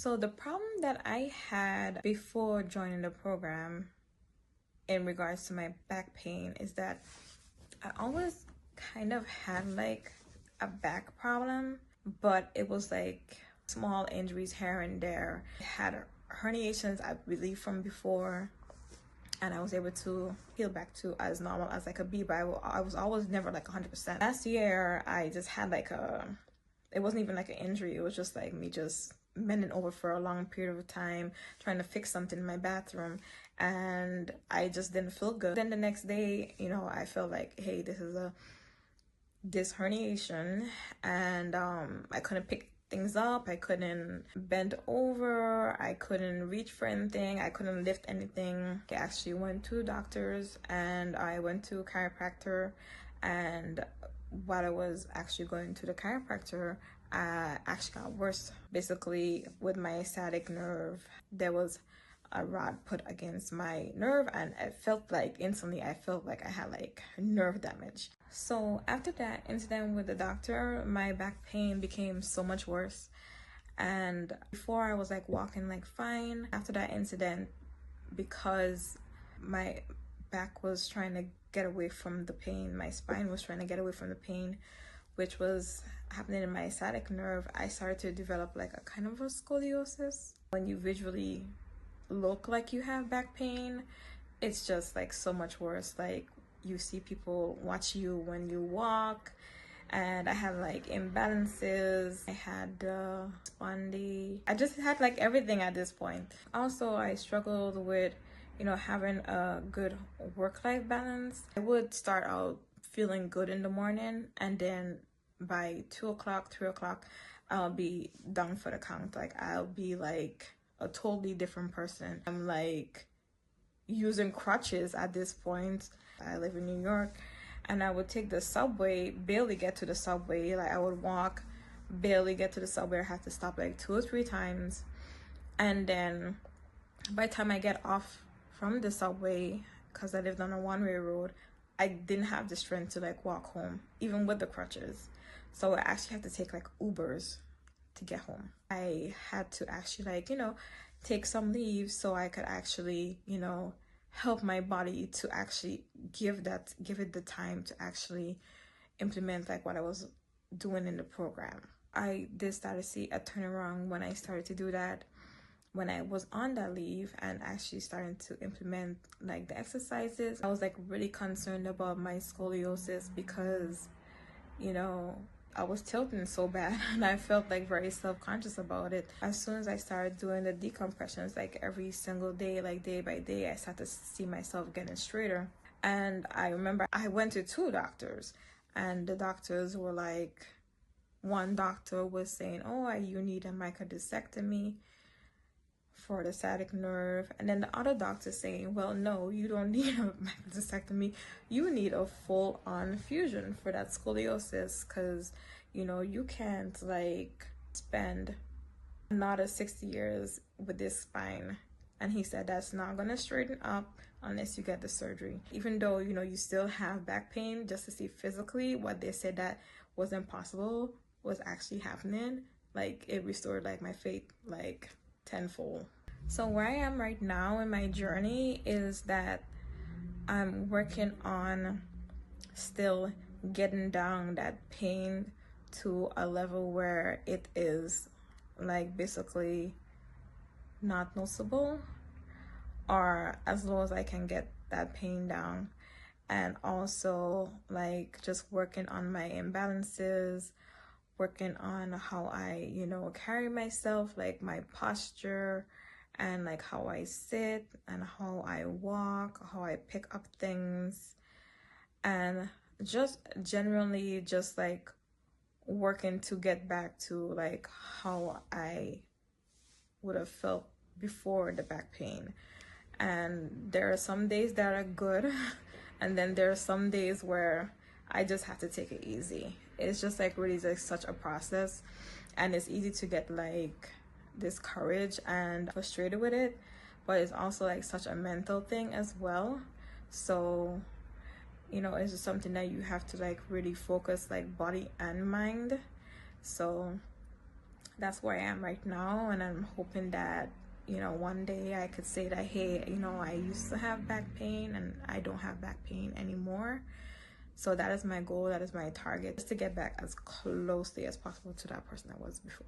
So the problem that I had before joining the program in regards to my back pain is that I always kind of had like a back problem, but it was like small injuries here and there. I had herniations I relieved from before, and I was able to heal back to as normal as I could be, but I was always never like 100%. Last year, I just had like it wasn't even like an injury, it was just like me just bending over for a long period of time trying to fix something in my bathroom, and I just didn't feel good. Then the next day, you know, I felt like, hey, this is this herniation, and I couldn't pick things up, I couldn't bend over, I couldn't reach for anything, I couldn't lift anything. I actually went to doctors and I went to a chiropractor, and while I was actually going to the chiropractor, I actually got worse. Basically, with my sciatic nerve, there was a rod put against my nerve, and it felt like instantly I felt like I had like nerve damage. So after that incident with the doctor, my back pain became so much worse. And before I was like walking like fine. After that incident, because my back was trying to get away from the pain, my spine was trying to get away from the pain, which was happening in my sciatic nerve, I started to develop like a kind of a scoliosis. When you visually look like you have back pain, it's just like so much worse. Like you see people watch you when you walk, and I had like imbalances, I had spondy, I just had like everything at this point. Also, I struggled with, you know, having a good work-life balance. I would start out feeling good in the morning, and then by 2 o'clock, 3 o'clock, I'll be down for the count. Like I'll be like a totally different person. I'm like using crutches at this point. I live in New York, and I would take the subway, barely get to the subway. Like I would walk, barely get to the subway. I have to stop like 2 or 3 times, and then by the time I get off from the subway, because I lived on a one-way road, I didn't have the strength to like walk home, even with the crutches. So I actually had to take like Ubers to get home. I had to actually like, you know, take some leave so I could actually, you know, help my body to actually give it the time to actually implement like what I was doing in the program. I did start to see a turnaround when I started to do that, when I was on that leave and actually starting to implement like the exercises. I was like really concerned about my scoliosis because, you know, I was tilting so bad and I felt like very self-conscious about it. As soon as I started doing the decompressions like every single day, like day by day, I started to see myself getting straighter. And I remember I went to 2 doctors, and the doctors were like, one doctor was saying, oh, you need a microdiscectomy for the sciatic nerve, and then the other doctor saying, well, no, you don't need a microdiscectomy, you need a full-on fusion for that scoliosis, because, you know, you can't like spend another 60 years with this spine. And he said that's not gonna straighten up unless you get the surgery. Even though, you know, you still have back pain, just to see physically what they said that was impossible was actually happening. Like it restored like my faith like tenfold. So where I am right now in my journey is that I'm working on still getting down that pain to a level where it is like basically not noticeable, or as low as I can get that pain down. And also like just working on my imbalances, working on how I, you know, carry myself, like my posture, and like how I sit and how I walk, how I pick up things, and just generally just like working to get back to like how I would have felt before the back pain. And there are some days that are good and then there are some days where I just have to take it easy. It's just like really like such a process, and it's easy to get like discouraged and frustrated with it, but it's also like such a mental thing as well. So, you know, it's just something that you have to like really focus like body and mind. So that's where I am right now, and I'm hoping that, you know, one day I could say that, hey, you know, I used to have back pain and I don't have back pain anymore. So that is my goal, that is my target, is to get back as closely as possible to that person I was before.